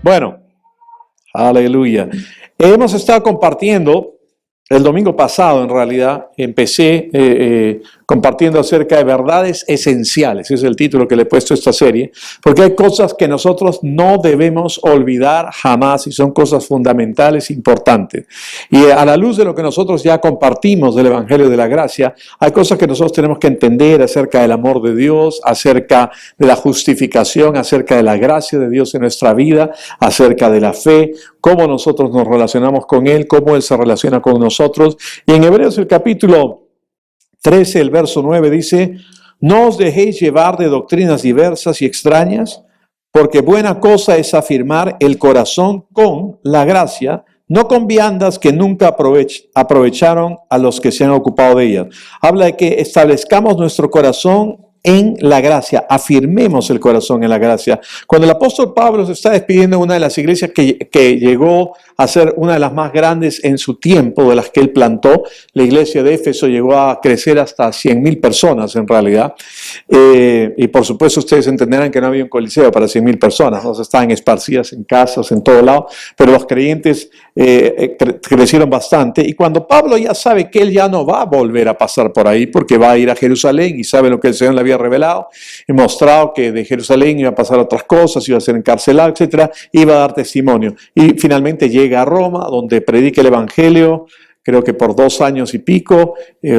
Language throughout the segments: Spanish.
Bueno, aleluya. Hemos estado compartiendo, el domingo pasado en realidad, empecé compartiendo acerca de verdades esenciales, ese es el título que le he puesto a esta serie, porque hay cosas que nosotros no debemos olvidar jamás y son cosas fundamentales, importantes. Y a la luz de lo que nosotros ya compartimos del Evangelio de la Gracia, hay cosas que nosotros tenemos que entender acerca del amor de Dios, acerca de la justificación, acerca de la gracia de Dios en nuestra vida, acerca de la fe, cómo nosotros nos relacionamos con Él, cómo Él se relaciona con nosotros. Y en Hebreos el capítulo 13, el verso 9 dice: no os dejéis llevar de doctrinas diversas y extrañas, porque buena cosa es afirmar el corazón con la gracia, no con viandas que nunca aprovecharon a los que se han ocupado de ellas. Habla de que establezcamos nuestro corazón en la gracia, afirmemos el corazón en la gracia. Cuando el apóstol Pablo se está despidiendo de una de las iglesias que llegó a ser una de las más grandes en su tiempo, de las que él plantó, la iglesia de Éfeso llegó a crecer hasta 100,000 personas en realidad, y por supuesto ustedes entenderán que no había un coliseo para 100,000 personas, ¿no? Estaban esparcidas en casas, en todo lado, pero los creyentes crecieron bastante, y cuando Pablo ya sabe que él ya no va a volver a pasar por ahí, porque va a ir a Jerusalén, y sabe lo que el Señor le había revelado, y mostrado que de Jerusalén iba a pasar otras cosas, iba a ser encarcelado, etcétera, iba a dar testimonio, y finalmente llega a Roma, donde predica el Evangelio, creo que por 2 años y pico,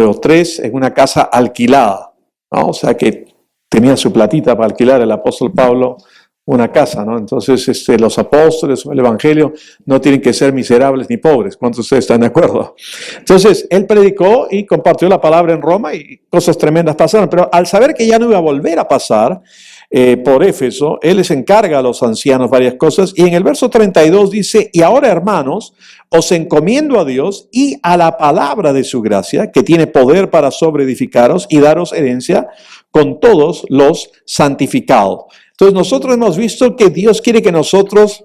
o 3, en una casa alquilada, ¿no? O sea que tenía su platita para alquilar el apóstol Pablo una casa, ¿no? Entonces, los apóstoles o el Evangelio no tienen que ser miserables ni pobres. ¿Cuántos de ustedes están de acuerdo? Entonces, él predicó y compartió la palabra en Roma y cosas tremendas pasaron, pero al saber que ya no iba a volver a pasar por Éfeso, él les encarga a los ancianos varias cosas, y en el verso 32 dice: y ahora, hermanos, os encomiendo a Dios y a la palabra de su gracia, que tiene poder para sobreedificaros y daros herencia con todos los santificados. Entonces nosotros hemos visto que Dios quiere que nosotros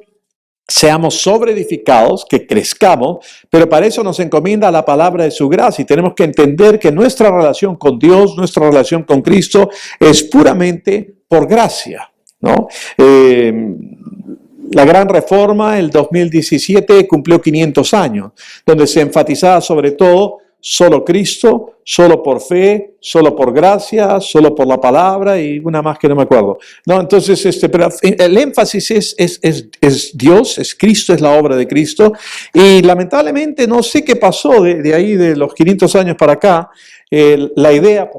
seamos sobreedificados, que crezcamos, pero para eso nos encomienda la palabra de su gracia, y tenemos que entender que nuestra relación con Dios, nuestra relación con Cristo es puramente por gracia, ¿no? La Gran Reforma, el 2017, cumplió 500 años, donde se enfatizaba sobre todo solo Cristo, solo por fe, solo por gracia, solo por la palabra y una más que no me acuerdo. No, entonces, pero el énfasis es Dios, es Cristo, es la obra de Cristo. Y lamentablemente no sé qué pasó de ahí, de los 500 años para acá, la idea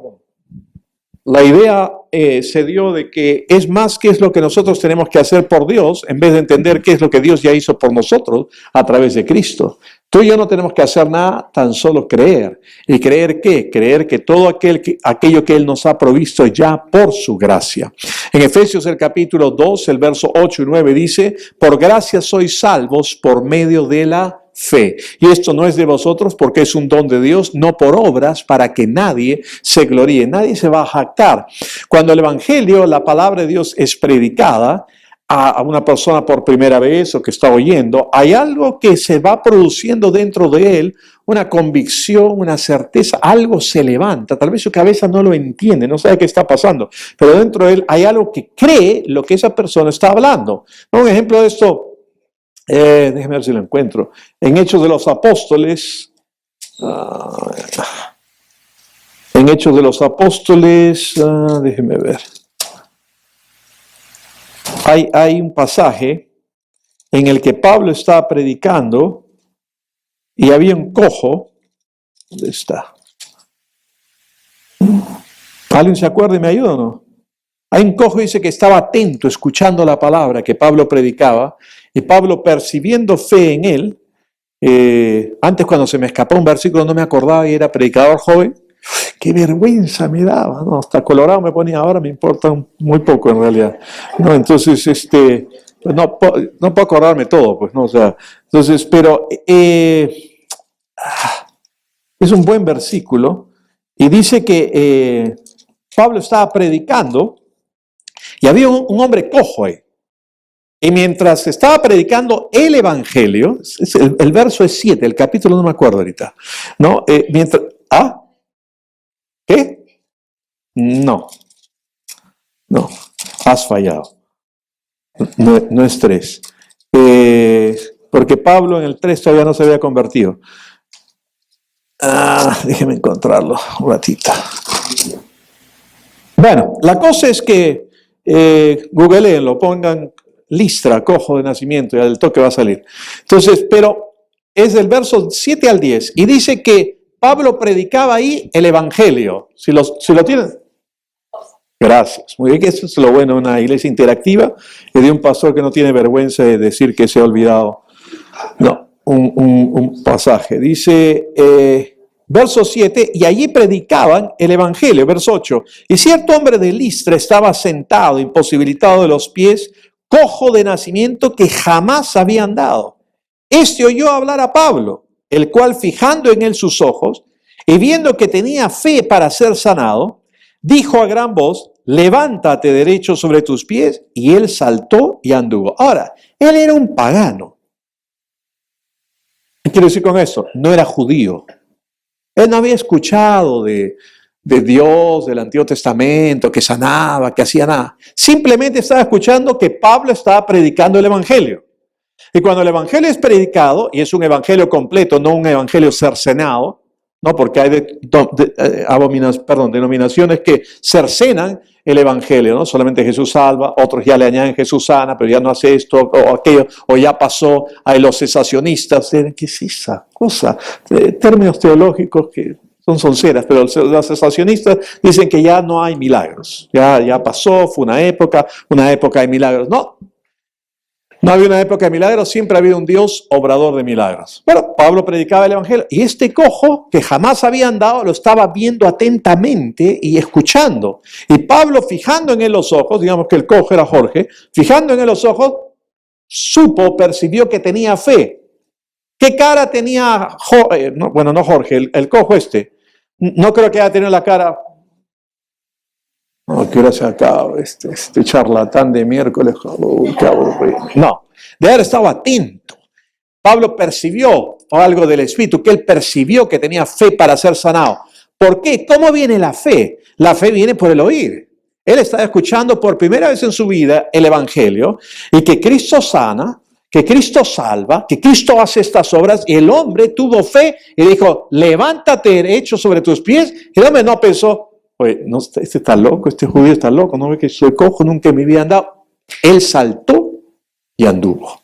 se dio de que es más qué es lo que nosotros tenemos que hacer por Dios, en vez de entender qué es lo que Dios ya hizo por nosotros a través de Cristo. Tú y yo no tenemos que hacer nada, tan solo creer. ¿Y creer qué? Creer que todo aquello que Él nos ha provisto ya por su gracia. En Efesios el capítulo 2, el verso 8 y 9 dice: por gracia sois salvos por medio de la fe. Y esto no es de vosotros, porque es un don de Dios, no por obras, para que nadie se gloríe. Nadie se va a jactar. Cuando el Evangelio, la palabra de Dios, es predicada a una persona por primera vez o que está oyendo, hay algo que se va produciendo dentro de él, una convicción, una certeza, algo se levanta. Tal vez su cabeza no lo entiende, no sabe qué está pasando, pero dentro de él hay algo que cree lo que esa persona está hablando. Un ejemplo de esto, déjeme ver si lo encuentro, en Hechos de los Apóstoles, déjeme ver. Hay un pasaje en el que Pablo está predicando y había un cojo. ¿Dónde está? ¿Alguien se acuerda y me ayuda o no? Hay un cojo, dice, que estaba atento, escuchando la palabra que Pablo predicaba, y Pablo, percibiendo fe en él, antes cuando se me escapó un versículo no me acordaba y era predicador joven, qué vergüenza me daba, ¿no? Hasta colorado me ponía, ahora me importa muy poco en realidad, ¿no? Entonces, pues no puedo acordarme todo, pues, ¿no? O sea, entonces, pero es un buen versículo, y dice que Pablo estaba predicando, y había un hombre cojo ahí, y mientras estaba predicando el Evangelio, el verso es 7, el capítulo no me acuerdo ahorita, ¿no? ¿Qué? No, has fallado. No es 3. porque Pablo en el 3 todavía no se había convertido. Déjeme encontrarlo un ratito. Bueno, la cosa es que googleenlo, pongan Listra, cojo de nacimiento, y al toque va a salir. Entonces, pero es del verso 7 al 10, y dice que Pablo predicaba ahí el Evangelio. Si lo tienen. Gracias. Muy bien, que eso es lo bueno de una iglesia interactiva y de un pastor que no tiene vergüenza de decir que se ha olvidado. No, un pasaje. Dice, verso 7, y allí predicaban el Evangelio. Verso 8, y cierto hombre de Listra estaba sentado, imposibilitado de los pies, cojo de nacimiento, que jamás había andado. Este oyó hablar a Pablo, el cual, fijando en él sus ojos y viendo que tenía fe para ser sanado, dijo a gran voz: levántate derecho sobre tus pies. Y él saltó y anduvo. Ahora, él era un pagano. ¿Qué quiero decir con esto? No era judío. Él no había escuchado de Dios, del Antiguo Testamento, que sanaba, que hacía nada. Simplemente estaba escuchando que Pablo estaba predicando el Evangelio. Y cuando el Evangelio es predicado, y es un Evangelio completo, no un Evangelio cercenado, ¿no? Porque hay denominaciones que cercenan el Evangelio, ¿no? Solamente Jesús salva, otros ya le añaden Jesús sana, pero ya no hace esto o aquello, o ya pasó. Hay los cesacionistas. ¿Qué es esa cosa? Términos teológicos que son sonceras, pero los cesacionistas dicen que ya no hay milagros. Ya pasó, fue una época de milagros. No había una época de milagros, siempre ha habido un Dios obrador de milagros. Bueno, Pablo predicaba el Evangelio y este cojo, que jamás había andado, lo estaba viendo atentamente y escuchando. Y Pablo, fijando en él los ojos, digamos que el cojo era Jorge, fijando en él los ojos, percibió que tenía fe. ¿Qué cara tenía Jorge? No Jorge, el cojo este. No creo que haya tenido la cara... No, ¿qué hora se acaba este charlatán de miércoles? Qué aburrido. No, de haber estado atento. Pablo percibió algo del Espíritu, que él percibió que tenía fe para ser sanado. ¿Por qué? ¿Cómo viene la fe? La fe viene por el oír. Él estaba escuchando por primera vez en su vida el Evangelio y que Cristo sana, que Cristo salva, que Cristo hace estas obras, y el hombre tuvo fe y dijo: levántate derecho sobre tus pies. Y el hombre no pensó: oye, no, este está loco, este judío está loco, no ve que soy cojo, nunca en mi vida he andado. Él saltó y anduvo.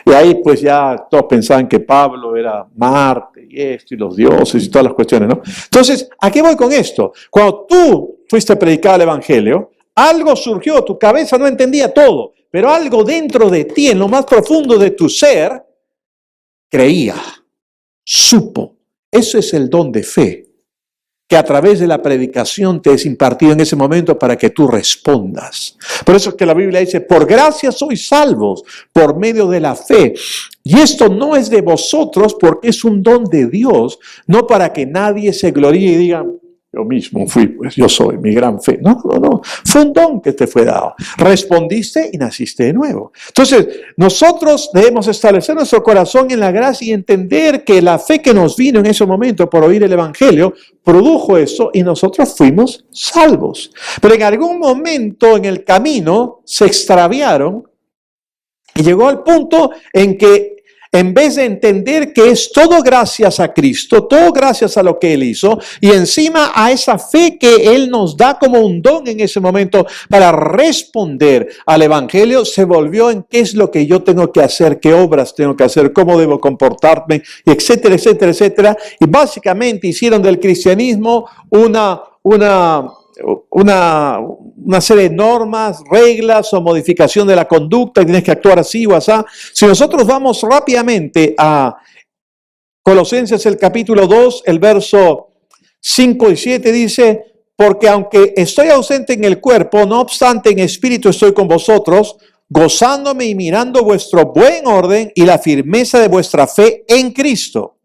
Y ahí pues ya todos pensaban que Pablo era Marte y esto y los dioses y todas las cuestiones, ¿no? Entonces, ¿a qué voy con esto? Cuando tú fuiste a predicar el Evangelio, algo surgió, tu cabeza no entendía todo, pero algo dentro de ti, en lo más profundo de tu ser, creía, supo. Eso es el don de fe, que a través de la predicación te es impartido en ese momento para que tú respondas. Por eso es que la Biblia dice: por gracia sois salvos, por medio de la fe. Y esto no es de vosotros, porque es un don de Dios, no para que nadie se gloríe y diga: yo mismo fui, pues yo soy mi gran fe. No. Fue un don que te fue dado. Respondiste y naciste de nuevo. Entonces, nosotros debemos establecer nuestro corazón en la gracia y entender que la fe que nos vino en ese momento por oír el Evangelio produjo eso y nosotros fuimos salvos. Pero en algún momento en el camino se extraviaron y llegó al punto en que, en vez de entender que es todo gracias a Cristo, todo gracias a lo que Él hizo, y encima a esa fe que Él nos da como un don en ese momento para responder al Evangelio, se volvió en qué es lo que yo tengo que hacer, qué obras tengo que hacer, cómo debo comportarme, etcétera, etcétera, etcétera. Y básicamente hicieron del cristianismo una serie de normas, reglas o modificación de la conducta, y tienes que actuar así o así. Si nosotros vamos rápidamente a Colosenses el capítulo 2, el verso 5 y 7 dice: porque aunque estoy ausente en el cuerpo, no obstante en espíritu estoy con vosotros, gozándome y mirando vuestro buen orden y la firmeza de vuestra fe en Cristo.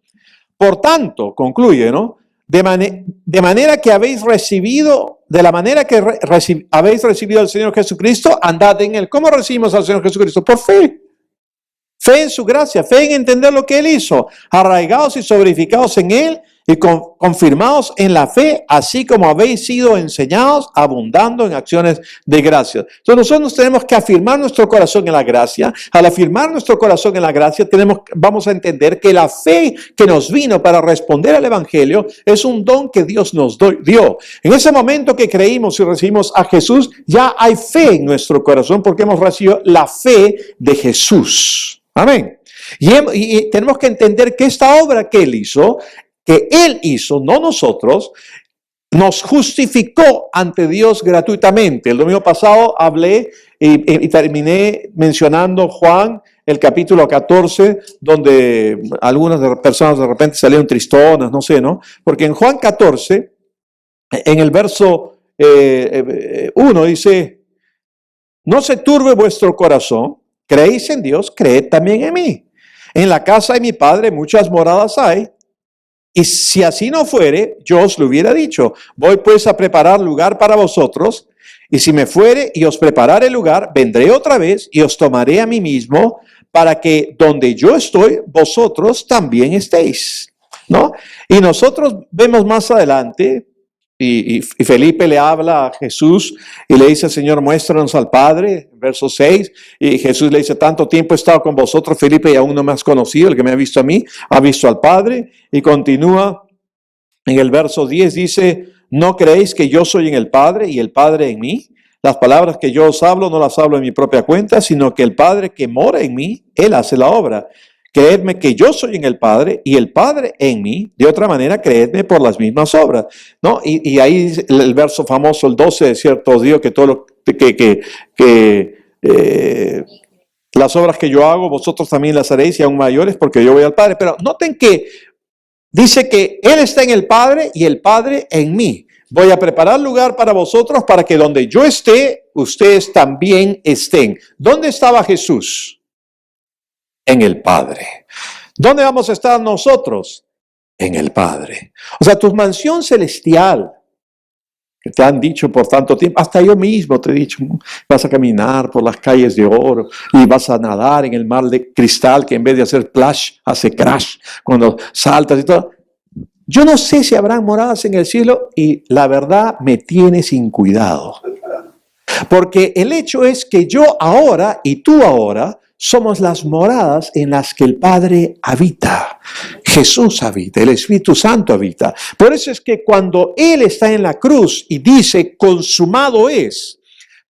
Por tanto, concluye, ¿no? De manera que habéis recibido, de la manera que habéis recibido al Señor Jesucristo, andad en Él. ¿Cómo recibimos al Señor Jesucristo? Por fe. Fe en su gracia, fe en entender lo que Él hizo, arraigados y sobreedificados en Él y confirmados en la fe, así como habéis sido enseñados, abundando en acciones de gracia. Entonces nosotros tenemos que afirmar nuestro corazón en la gracia. Al afirmar nuestro corazón en la gracia, vamos a entender que la fe que nos vino para responder al Evangelio es un don que Dios nos dio. En ese momento que creímos y recibimos a Jesús, ya hay fe en nuestro corazón porque hemos recibido la fe de Jesús. Amén. Y tenemos que entender que esta obra que Él hizo, no nosotros, nos justificó ante Dios gratuitamente. El domingo pasado hablé y terminé mencionando Juan, el capítulo 14, donde algunas personas de repente salieron tristonas, no sé, ¿no? Porque en Juan 14, en el verso 1 dice, no se turbe vuestro corazón, creéis en Dios, creed también en mí. En la casa de mi Padre muchas moradas hay, y si así no fuere, yo os lo hubiera dicho. Voy pues a preparar lugar para vosotros, y si me fuere y os preparare lugar, vendré otra vez y os tomaré a mí mismo, para que donde yo estoy, vosotros también estéis, ¿no? Y nosotros vemos más adelante, y Felipe le habla a Jesús y le dice, Señor, muéstranos al Padre, verso 6, y Jesús le dice, tanto tiempo he estado con vosotros, Felipe, y aún no me has conocido, el que me ha visto a mí, ha visto al Padre, y continúa en el verso 10, dice, ¿no creéis que yo soy en el Padre y el Padre en mí? Las palabras que yo os hablo no las hablo en mi propia cuenta, sino que el Padre que mora en mí, Él hace la obra. Creedme que yo soy en el Padre y el Padre en mí. De otra manera, creedme por las mismas obras, ¿no? Y ahí el verso famoso, el 12, de cierto os digo que todo lo las obras que yo hago, vosotros también las haréis y aún mayores, porque yo voy al Padre. Pero noten que dice que Él está en el Padre y el Padre en mí. Voy a preparar lugar para vosotros para que donde yo esté, ustedes también estén. ¿Dónde estaba Jesús? En el Padre. ¿Dónde vamos a estar nosotros? En el Padre. O sea, tu mansión celestial, que te han dicho por tanto tiempo, hasta yo mismo te he dicho, vas a caminar por las calles de oro y vas a nadar en el mar de cristal que en vez de hacer splash, hace crash cuando saltas y todo. Yo no sé si habrán moradas en el cielo y la verdad me tiene sin cuidado. Porque el hecho es que yo ahora y tú ahora somos las moradas en las que el Padre habita. Jesús habita, el Espíritu Santo habita. Por eso es que cuando Él está en la cruz y dice, consumado es,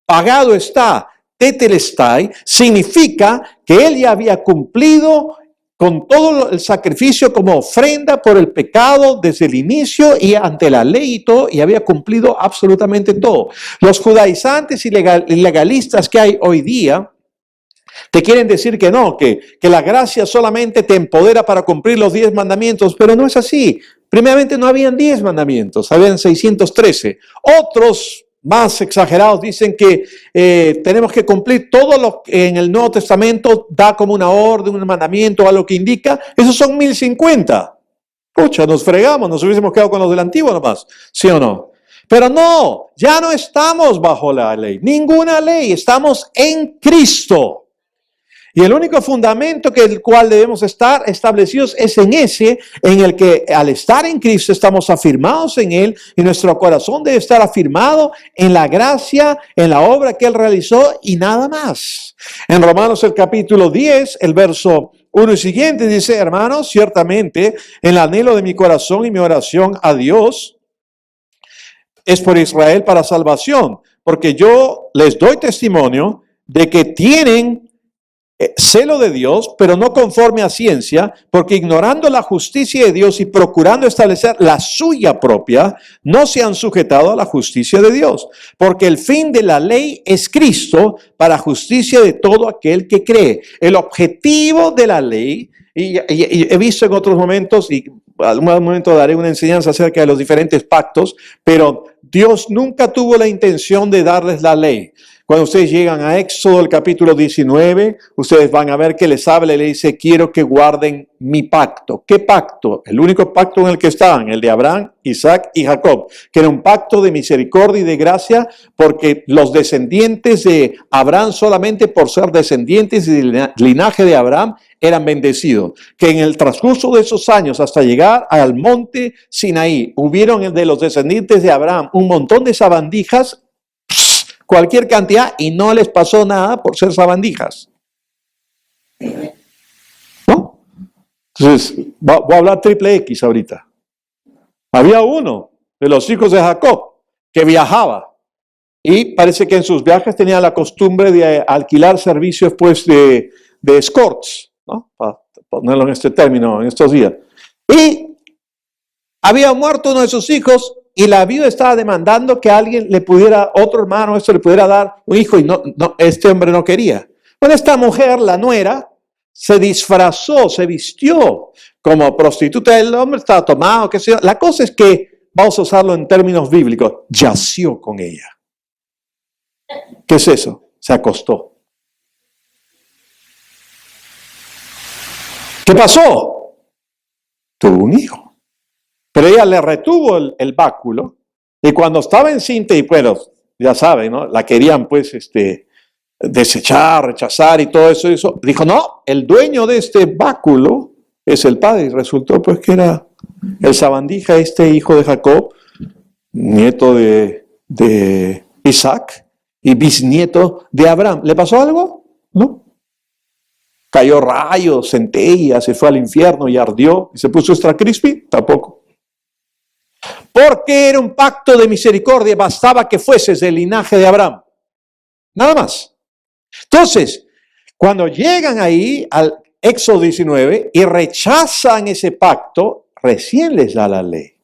pagado está, tetelestai, significa que Él ya había cumplido con todo el sacrificio como ofrenda por el pecado desde el inicio y ante la ley y todo, y había cumplido absolutamente todo. Los judaizantes y legalistas que hay hoy día te quieren decir que no, que la gracia solamente te empodera para cumplir los 10 mandamientos, pero no es así. Primeramente no habían 10 mandamientos, habían 613. Otros más exagerados dicen que tenemos que cumplir todo lo que en el Nuevo Testamento da como una orden, un mandamiento, algo que indica. Esos son 1050. Pucha, nos fregamos, nos hubiésemos quedado con los del Antiguo nomás, ¿sí o no? Pero no, ya no estamos bajo la ley, ninguna ley, estamos en Cristo. Y el único fundamento que el cual debemos estar establecidos es en ese, en el que al estar en Cristo estamos afirmados en Él y nuestro corazón debe estar afirmado en la gracia, en la obra que Él realizó y nada más. En Romanos el capítulo 10, el verso 1 y siguiente dice, hermanos, ciertamente el anhelo de mi corazón y mi oración a Dios es por Israel para salvación, porque yo les doy testimonio de que tienen celo de Dios, pero no conforme a ciencia, porque ignorando la justicia de Dios y procurando establecer la suya propia, no se han sujetado a la justicia de Dios, porque el fin de la ley es Cristo para justicia de todo aquel que cree. El objetivo de la ley, y he visto en otros momentos, y algún momento daré una enseñanza acerca de los diferentes pactos, pero Dios nunca tuvo la intención de darles la ley. Cuando ustedes llegan a Éxodo, el capítulo 19, ustedes van a ver que les habla y le dice, quiero que guarden mi pacto. ¿Qué pacto? El único pacto en el que estaban, el de Abraham, Isaac y Jacob, que era un pacto de misericordia y de gracia, porque los descendientes de Abraham, solamente por ser descendientes del linaje de Abraham, eran bendecidos, que en el transcurso de esos años hasta llegar al monte Sinaí, hubieron de los descendientes de Abraham un montón de sabandijas, cualquier cantidad, y no les pasó nada por ser sabandijas. ¿No? Entonces, voy a hablar triple X ahorita. Había uno de los hijos de Jacob que viajaba y parece que en sus viajes tenía la costumbre de alquilar servicios pues de escorts, ¿no? Para ponerlo en este término en estos días. Y había muerto uno de sus hijos y la viuda estaba demandando que alguien le pudiera, otro hermano, le pudiera dar un hijo y no, este hombre no quería. Bueno, esta mujer, la nuera, se disfrazó, se vistió como prostituta. El hombre estaba tomado, qué sé yo. La cosa es que, vamos a usarlo en términos bíblicos, yació con ella. ¿Qué es eso? Se acostó. ¿Qué pasó? Tuvo un hijo. Pero ella le retuvo el báculo y cuando estaba encinta, y bueno, ya saben, ¿no? La querían pues desechar, rechazar y todo eso, dijo, no, el dueño de este báculo es el padre. Y resultó pues que era el sabandija, hijo de Jacob, nieto de Isaac y bisnieto de Abraham. ¿Le pasó algo? No. Cayó rayos, centellas, se fue al infierno y ardió y se puso extra crispy, tampoco. Porque era un pacto de misericordia, bastaba que fueses del linaje de Abraham. Nada más. Entonces, cuando llegan ahí al Éxodo 19 y rechazan ese pacto, recién les da la ley,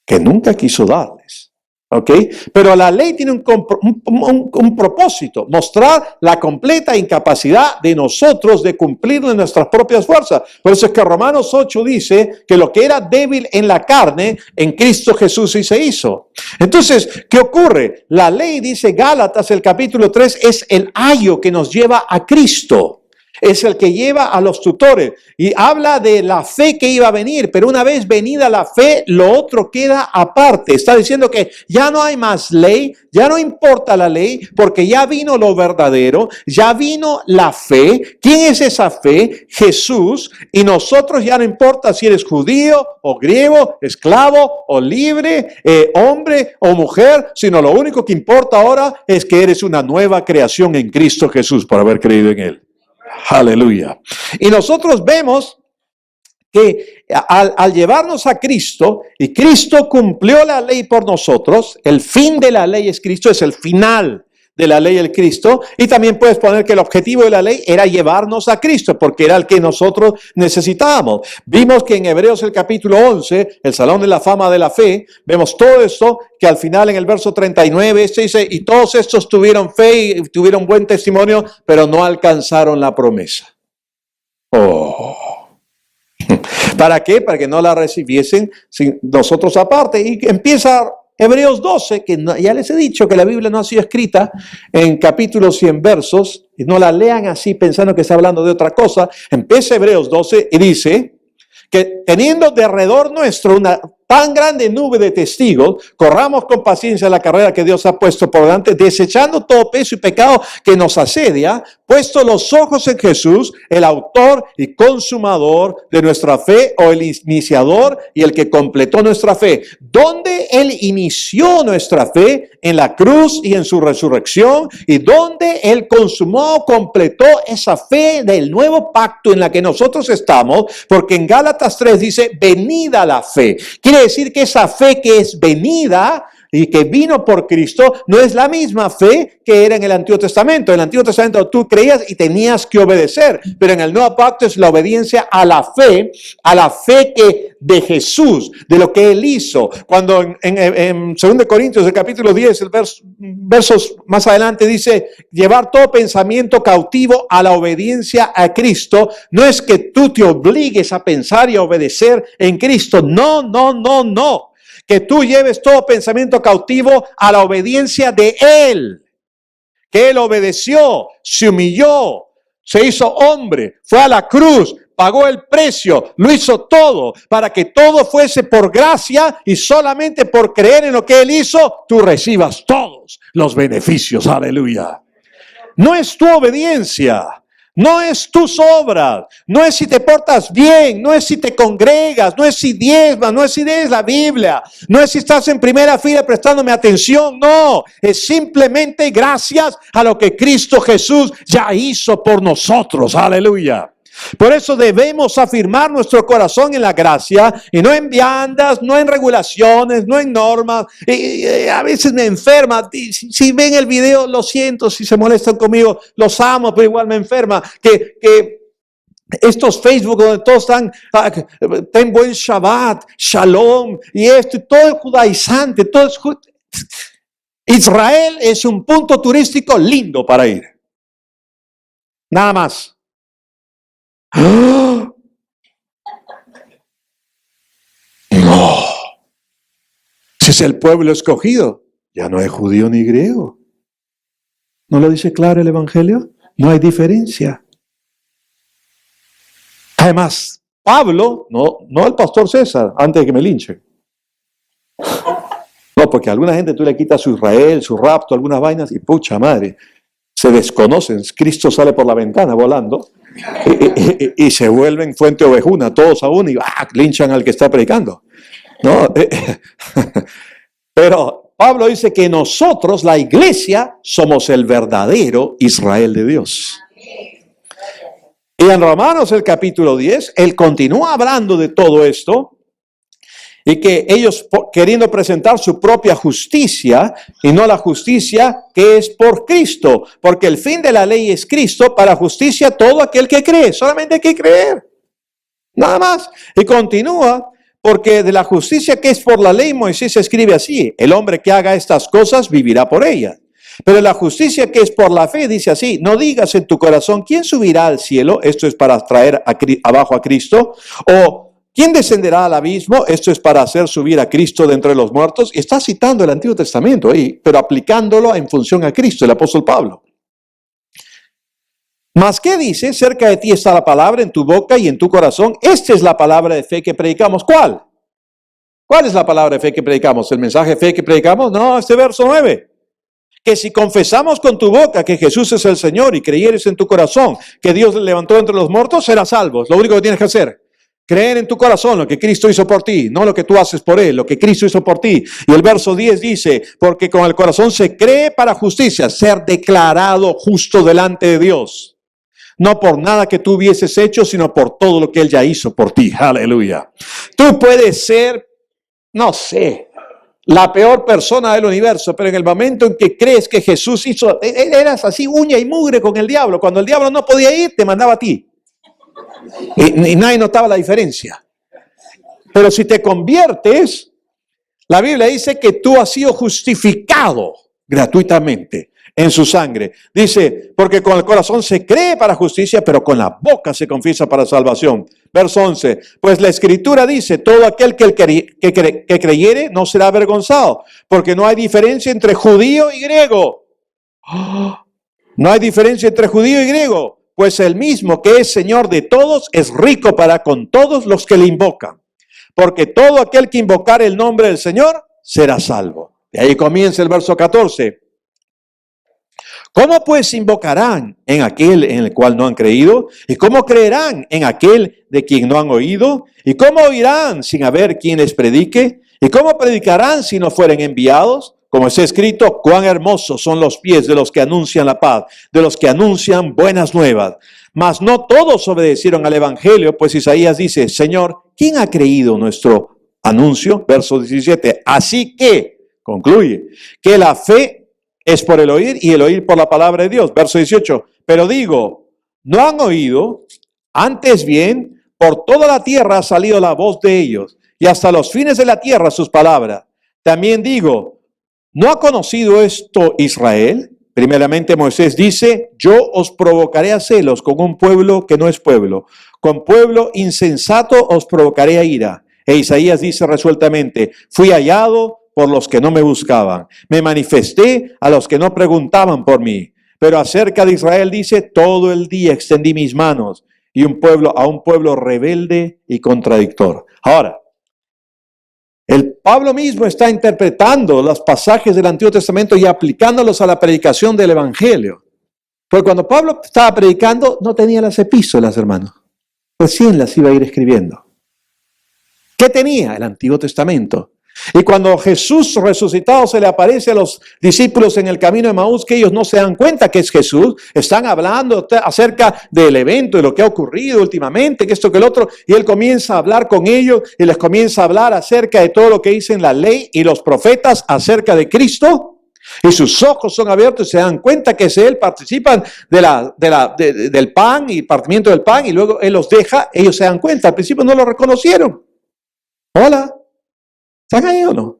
que nunca quiso darles. ¿Ok? Pero la ley tiene un propósito, mostrar la completa incapacidad de nosotros de cumplir en nuestras propias fuerzas. Por eso es que Romanos 8 dice que lo que era débil en la carne, en Cristo Jesús sí se hizo. Entonces, ¿qué ocurre? La ley, dice Gálatas, el capítulo 3, es el ayo que nos lleva a Cristo. Es el que lleva a los tutores y habla de la fe que iba a venir, pero una vez venida la fe, lo otro queda aparte. Está diciendo que ya no hay más ley, ya no importa la ley, porque ya vino lo verdadero, ya vino la fe. ¿Quién es esa fe? Jesús. Y nosotros ya no importa si eres judío o griego, esclavo o libre, hombre o mujer, sino lo único que importa ahora es que eres una nueva creación en Cristo Jesús por haber creído en Él. Aleluya. Y nosotros vemos que al llevarnos a Cristo, y Cristo cumplió la ley por nosotros, el fin de la ley es Cristo, es el final de la ley el Cristo, y también puedes poner que el objetivo de la ley era llevarnos a Cristo, porque era el que nosotros necesitábamos. Vimos que en Hebreos el capítulo 11, el Salón de la Fama de la Fe, vemos todo esto, que al final en el verso 39, dice, y todos estos tuvieron fe y tuvieron buen testimonio, pero no alcanzaron la promesa. ¿Para qué? Para que no la recibiesen sin nosotros aparte. Y empieza Hebreos 12, que ya les he dicho que la Biblia no ha sido escrita en capítulos y en versos, y no la lean así pensando que está hablando de otra cosa. Empieza Hebreos 12 y dice que teniendo de alrededor nuestro una tan grande nube de testigos, corramos con paciencia la carrera que Dios ha puesto por delante, desechando todo peso y pecado que nos asedia, puesto los ojos en Jesús, el autor y consumador de nuestra fe, o el iniciador y el que completó nuestra fe. ¿Dónde Él inició nuestra fe? En la cruz y en su resurrección, y donde Él consumó, completó esa fe del nuevo pacto en la que nosotros estamos, porque en Gálatas 3 dice, venida la fe. Quiere decir que esa fe que es venida y que vino por Cristo no es la misma fe que era en el Antiguo Testamento. En el Antiguo Testamento tú creías y tenías que obedecer, pero en el Nuevo Pacto es la obediencia a la fe que de Jesús, de lo que Él hizo. Cuando en 2 Corintios, el capítulo 10, versos más adelante dice, llevar todo pensamiento cautivo a la obediencia a Cristo, no es que tú te obligues a pensar y a obedecer en Cristo. No. Que tú lleves todo pensamiento cautivo a la obediencia de Él. Que Él obedeció, se humilló, se hizo hombre, fue a la cruz, pagó el precio, lo hizo todo para que todo fuese por gracia y solamente por creer en lo que Él hizo, tú recibas todos los beneficios. Aleluya. No es tu obediencia. No es tus obras, no es si te portas bien, no es si te congregas, no es si diezmas, no es si lees la Biblia, no es si estás en primera fila prestándome atención, no, es simplemente gracias a lo que Cristo Jesús ya hizo por nosotros, aleluya. Por eso debemos afirmar nuestro corazón en la gracia y no en viandas, no en regulaciones, no en normas. A veces me enferma. Si ven el video, lo siento, si se molestan conmigo, los amo, pero igual me enferma. Que estos Facebook donde todos están, ten buen Shabbat, Shalom, y esto, y todo es judaizante, todo es Israel es un punto turístico lindo para ir. Nada más. ¡Oh! No. Si es el pueblo escogido, ya no hay judío ni griego. ¿No lo dice claro el Evangelio? No hay diferencia. Además, Pablo, no el pastor César, antes de que me linchen. No, porque a alguna gente tú le quitas su Israel, su rapto, algunas vainas y pucha madre, se desconocen. Cristo sale por la ventana volando. Y se vuelven fuente ovejuna, todos a uno, y linchan al que está predicando. ¿No? Pero Pablo dice que nosotros, la iglesia, somos el verdadero Israel de Dios. Y en Romanos el capítulo 10, él continúa hablando de todo esto, y que ellos queriendo presentar su propia justicia y no la justicia que es por Cristo, porque el fin de la ley es Cristo para justicia todo aquel que cree, solamente hay que creer, nada más. Y continúa, porque de la justicia que es por la ley Moisés escribe así: el hombre que haga estas cosas vivirá por ellas. Pero la justicia que es por la fe dice así: no digas en tu corazón ¿quién subirá al cielo? Esto es para traer abajo a Cristo. O ¿quién descenderá al abismo? Esto es para hacer subir a Cristo de entre los muertos. Y está citando el Antiguo Testamento ahí, pero aplicándolo en función a Cristo, el apóstol Pablo. ¿Mas qué dice? Cerca de ti está la palabra, en tu boca y en tu corazón. Esta es la palabra de fe que predicamos. ¿Cuál? ¿Cuál es la palabra de fe que predicamos? ¿El mensaje de fe que predicamos? No, este verso 9. Que si confesamos con tu boca que Jesús es el Señor y creyeres en tu corazón que Dios le levantó entre los muertos, serás salvo. Lo único que tienes que hacer. Creer en tu corazón lo que Cristo hizo por ti, no lo que tú haces por Él, lo que Cristo hizo por ti. Y el verso 10 dice, porque con el corazón se cree para justicia, ser declarado justo delante de Dios. No por nada que tú hubieses hecho, sino por todo lo que Él ya hizo por ti. Aleluya. Tú puedes ser, no sé, la peor persona del universo, pero en el momento en que crees que Jesús hizo, eras así uña y mugre con el diablo. Cuando el diablo no podía ir, te mandaba a ti. Y nadie notaba la diferencia. Pero si te conviertes, la Biblia dice que tú has sido justificado gratuitamente en su sangre. Dice, porque con el corazón se cree para justicia, pero con la boca se confiesa para salvación. Verso 11, pues la Escritura dice, todo aquel que creyere no será avergonzado, porque no hay diferencia entre judío y griego. No hay diferencia entre judío y griego. Pues el mismo que es Señor de todos es rico para con todos los que le invocan. Porque todo aquel que invocar el nombre del Señor será salvo. Y ahí comienza el verso 14. ¿Cómo pues invocarán en aquel en el cual no han creído? ¿Y cómo creerán en aquel de quien no han oído? ¿Y cómo oirán sin haber quien les predique? ¿Y cómo predicarán si no fueren enviados? Como está escrito, cuán hermosos son los pies de los que anuncian la paz, de los que anuncian buenas nuevas. Mas no todos obedecieron al evangelio, pues Isaías dice, Señor, ¿quién ha creído nuestro anuncio? Verso 17. Así que, concluye, que la fe es por el oír y el oír por la palabra de Dios. Verso 18. Pero digo, no han oído, antes bien, por toda la tierra ha salido la voz de ellos, y hasta los fines de la tierra sus palabras. También digo, ¿no ha conocido esto Israel? Primeramente Moisés dice, yo os provocaré a celos con un pueblo que no es pueblo. Con pueblo insensato os provocaré a ira. E Isaías dice resueltamente, fui hallado por los que no me buscaban. Me manifesté a los que no preguntaban por mí. Pero acerca de Israel dice, todo el día extendí mis manos y a un pueblo rebelde y contradictor. Ahora, el Pablo mismo está interpretando los pasajes del Antiguo Testamento y aplicándolos a la predicación del Evangelio. Porque cuando Pablo estaba predicando, no tenía las epístolas, hermanos. Recién las iba a ir escribiendo. ¿Qué tenía? El Antiguo Testamento. Y cuando Jesús resucitado se le aparece a los discípulos en el camino de Emaús, que ellos no se dan cuenta que es Jesús, están hablando acerca del evento, de lo que ha ocurrido últimamente, que esto, que el otro, y él comienza a hablar con ellos y les comienza a hablar acerca de todo lo que dicen la ley y los profetas acerca de Cristo. Y sus ojos son abiertos y se dan cuenta que es Él, participan del pan y partimiento del pan, y luego Él los deja, ellos se dan cuenta. Al principio no lo reconocieron. Hola, ¿están ahí o no?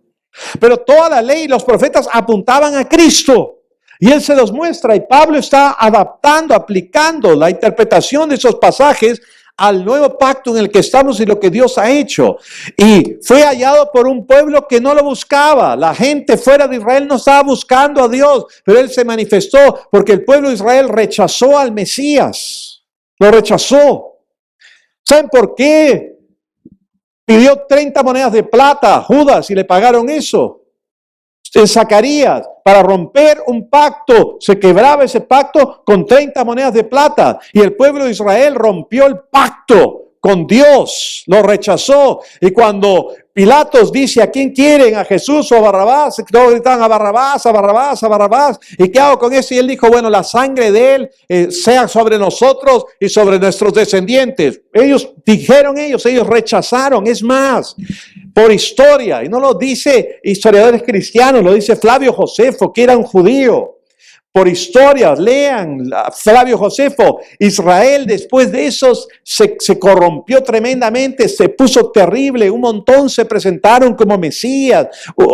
Pero toda la ley y los profetas apuntaban a Cristo. Y Él se los muestra, y Pablo está adaptando, aplicando la interpretación de esos pasajes al nuevo pacto en el que estamos y lo que Dios ha hecho. Y fue hallado por un pueblo que no lo buscaba. La gente fuera de Israel no estaba buscando a Dios, pero Él se manifestó porque el pueblo de Israel rechazó al Mesías. Lo rechazó. ¿Saben por qué? Pidió 30 monedas de plata, Judas, y le pagaron eso. En Zacarías, para romper un pacto, se quebraba ese pacto con 30 monedas de plata. Y el pueblo de Israel rompió el pacto con Dios, lo rechazó. Y cuando Pilatos dice, ¿a quién quieren? ¿A Jesús o a Barrabás? Todos gritaban, a Barrabás, a Barrabás, a Barrabás. ¿Y qué hago con eso? Y él dijo, bueno, la sangre de él sea sobre nosotros y sobre nuestros descendientes. Ellos rechazaron. Es más, por historia, y no lo dice historiadores cristianos, lo dice Flavio Josefo, que era un judío. Por historia, lean Flavio Josefo. Israel después de eso se corrompió tremendamente, se puso terrible, un montón se presentaron como Mesías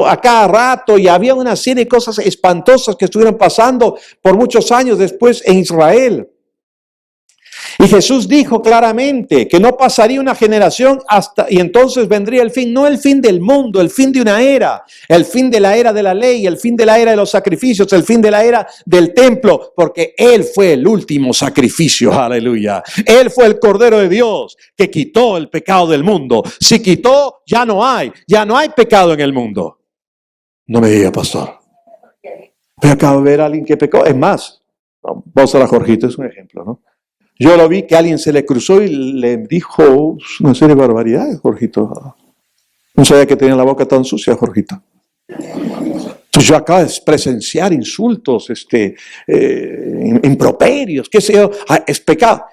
a cada rato, y había una serie de cosas espantosas que estuvieron pasando por muchos años después en Israel. Y Jesús dijo claramente que no pasaría una generación y entonces vendría el fin, no el fin del mundo, el fin de una era, el fin de la era de la ley, el fin de la era de los sacrificios, el fin de la era del templo, porque Él fue el último sacrificio, aleluya. Él fue el Cordero de Dios que quitó el pecado del mundo. Si quitó, ya no hay pecado en el mundo. No me diga, pastor. Pero acabo de ver a alguien que pecó. Es más, vamos a la Jorgito, es un ejemplo, ¿no? Yo lo vi que alguien se le cruzó y le dijo una serie de barbaridades, Jorgito. No sabía que tenía la boca tan sucia, Jorgito. Entonces yo acabo de presenciar insultos, improperios, qué sé yo. Es pecado.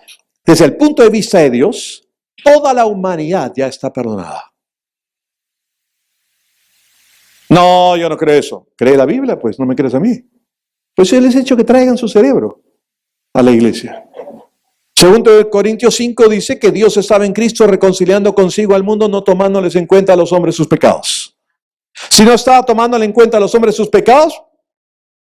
Desde el punto de vista de Dios, toda la humanidad ya está perdonada. No, yo no creo eso. ¿Cree la Biblia? Pues no me crees a mí. Pues yo les he dicho que traigan su cerebro a la iglesia. Segundo de Corintios 5 dice que Dios estaba en Cristo reconciliando consigo al mundo, no tomándoles en cuenta a los hombres sus pecados. Si no estaba tomándole en cuenta a los hombres sus pecados,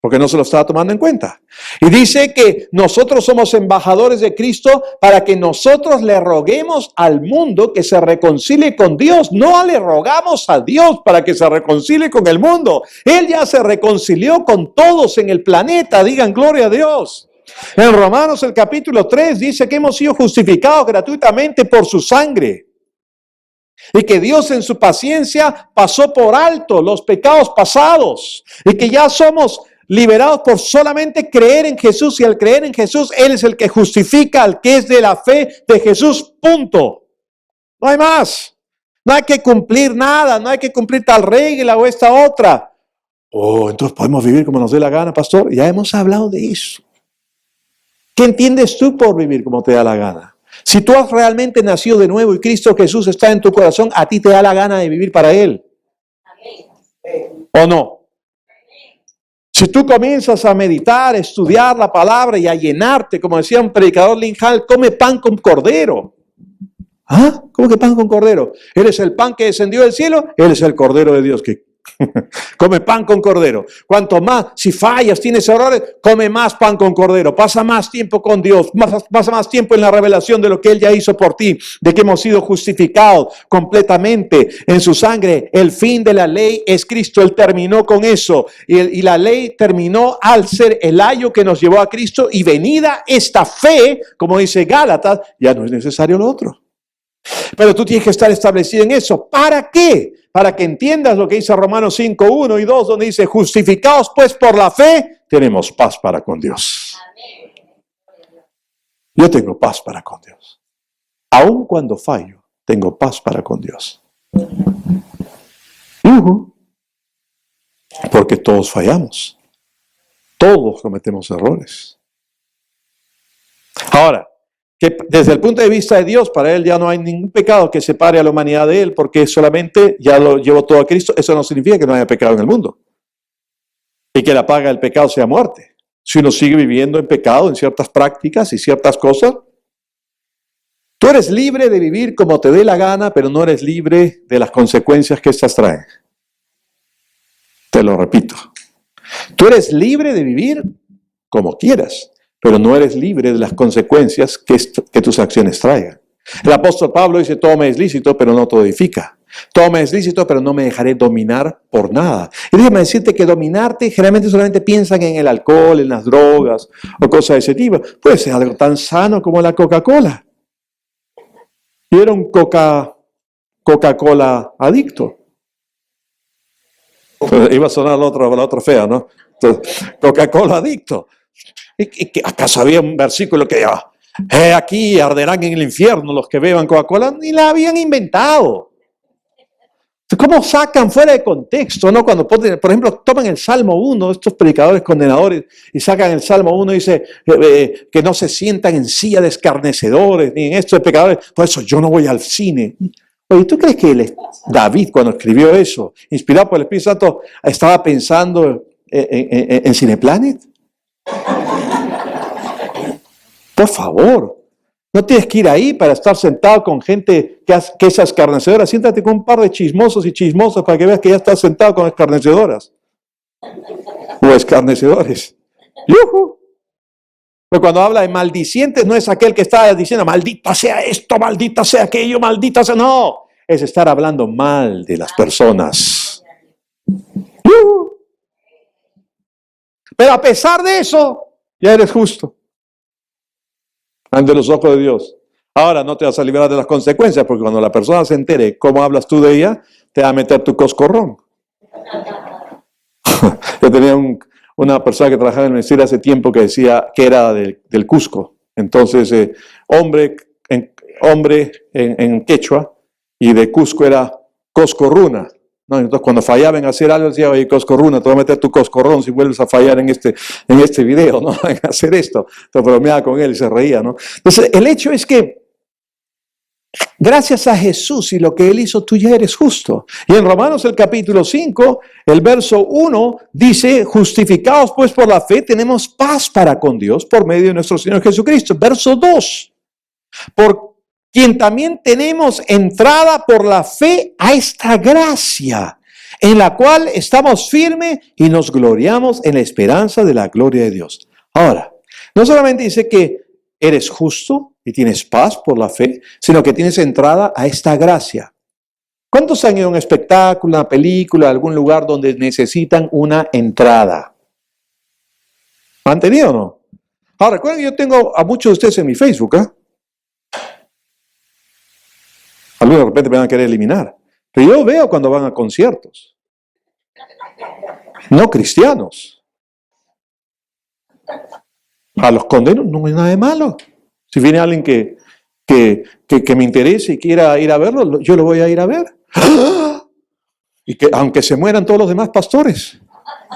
porque no se lo estaba tomando en cuenta. Y dice que nosotros somos embajadores de Cristo para que nosotros le roguemos al mundo que se reconcilie con Dios. No le rogamos a Dios para que se reconcilie con el mundo. Él ya se reconcilió con todos en el planeta. Digan gloria a Dios. En Romanos el capítulo 3 dice que hemos sido justificados gratuitamente por su sangre. Y que Dios en su paciencia pasó por alto los pecados pasados. Y que ya somos liberados por solamente creer en Jesús. Y al creer en Jesús, Él es el que justifica al que es de la fe de Jesús. Punto. No hay más. No hay que cumplir nada. No hay que cumplir tal regla o esta otra. Entonces podemos vivir como nos dé la gana, pastor. Ya hemos hablado de eso. ¿Qué entiendes tú por vivir como te da la gana? Si tú has realmente nacido de nuevo y Cristo Jesús está en tu corazón, a ti te da la gana de vivir para Él. ¿O no? Si tú comienzas a meditar, a estudiar la palabra y a llenarte, como decía un predicador Lynn Hall, come pan con cordero. ¿Ah? ¿Cómo que pan con cordero? Él es el pan que descendió del cielo, Él es el Cordero de Dios que come pan con cordero. Cuanto más, si fallas, tienes errores, come más pan con cordero. Pasa más tiempo con Dios, pasa más tiempo en la revelación de lo que Él ya hizo por ti, de que hemos sido justificados completamente en su sangre. El fin de la ley es Cristo. Él terminó con eso. Y la ley terminó al ser el ayo que nos llevó a Cristo. Y venida esta fe, como dice Gálatas, ya no es necesario lo otro. Pero tú tienes que estar establecido en eso. ¿Para qué? Para que entiendas lo que dice Romanos 5, 1 y 2, donde dice, justificados pues por la fe, tenemos paz para con Dios. Amén. Yo tengo paz para con Dios. Aun cuando fallo, tengo paz para con Dios. Porque todos fallamos. Todos cometemos errores. Ahora, que desde el punto de vista de Dios, para Él ya no hay ningún pecado que separe a la humanidad de Él, porque solamente ya lo llevó todo a Cristo. Eso no significa que no haya pecado en el mundo. Y que la paga del pecado sea muerte. Si uno sigue viviendo en pecado, en ciertas prácticas y ciertas cosas, tú eres libre de vivir como te dé la gana, pero no eres libre de las consecuencias que estas traen. Te lo repito. Tú eres libre de vivir como quieras, pero no eres libre de las consecuencias que tus acciones traigan. El apóstol Pablo dice, todo me es lícito, pero no todo edifica. Todo me es lícito, pero no me dejaré dominar por nada. Y déjame decirte que dominarte, generalmente solamente piensan en el alcohol, en las drogas o cosas de ese tipo. Puede ser algo tan sano como la Coca-Cola. Yo era un Coca-Cola adicto. Iba a sonar la otra fea, ¿no? Entonces, Coca-Cola adicto. ¿Y acaso había un versículo que aquí arderán en el infierno los que beban Coca-Cola? Ni la habían inventado. ¿Cómo sacan fuera de contexto, no? Cuando, por ejemplo, toman el Salmo 1, estos predicadores condenadores, y sacan el Salmo 1 y dice que no se sientan en silla de escarnecedores, ni en esto de pecadores. Por eso yo no voy al cine. Oye, ¿tú crees que David, cuando escribió eso, inspirado por el Espíritu Santo, estaba pensando en Cineplanet? Por favor. No tienes que ir ahí para estar sentado con gente que es escarnecedora. Siéntate con un par de chismosos y chismosas para que veas que ya estás sentado con escarnecedoras. O escarnecedores. ¡Yujú! Pero cuando habla de maldicientes, no es aquel que está diciendo, maldita sea esto, maldita sea aquello, maldita sea... No, es estar hablando mal de las personas. ¡Yujú! Pero a pesar de eso, ya eres justo ante los ojos de Dios. Ahora no te vas a liberar de las consecuencias, porque cuando la persona se entere cómo hablas tú de ella, te va a meter tu coscorrón. Yo tenía una persona que trabajaba en el ministerio hace tiempo que decía que era del Cusco. Entonces, hombre en quechua, y de Cusco era coscorruna. ¿No? Entonces, cuando fallaba en hacer algo, decía, oye, coscorruna, te voy a meter tu coscorrón si vuelves a fallar en este video, ¿no? En hacer esto. Entonces, bromeaba con él y se reía, ¿no? Entonces, el hecho es que, gracias a Jesús y lo que Él hizo, tú ya eres justo. Y en Romanos el capítulo 5, el verso 1, dice, justificados pues por la fe, tenemos paz para con Dios por medio de nuestro Señor Jesucristo. Verso 2, por quien también tenemos entrada por la fe a esta gracia, en la cual estamos firmes y nos gloriamos en la esperanza de la gloria de Dios. Ahora, no solamente dice que eres justo y tienes paz por la fe, sino que tienes entrada a esta gracia. ¿Cuántos han ido a un espectáculo, una película, a algún lugar donde necesitan una entrada? ¿Han tenido o no? Ahora, recuerden que yo tengo a muchos de ustedes en mi Facebook, ¿eh? Algunos de repente me van a querer eliminar. Pero yo veo cuando van a conciertos. No cristianos. A los condeno, no hay nada de malo. Si viene alguien que me interese y quiera ir a verlo, yo lo voy a ir a ver. Y que aunque se mueran todos los demás pastores,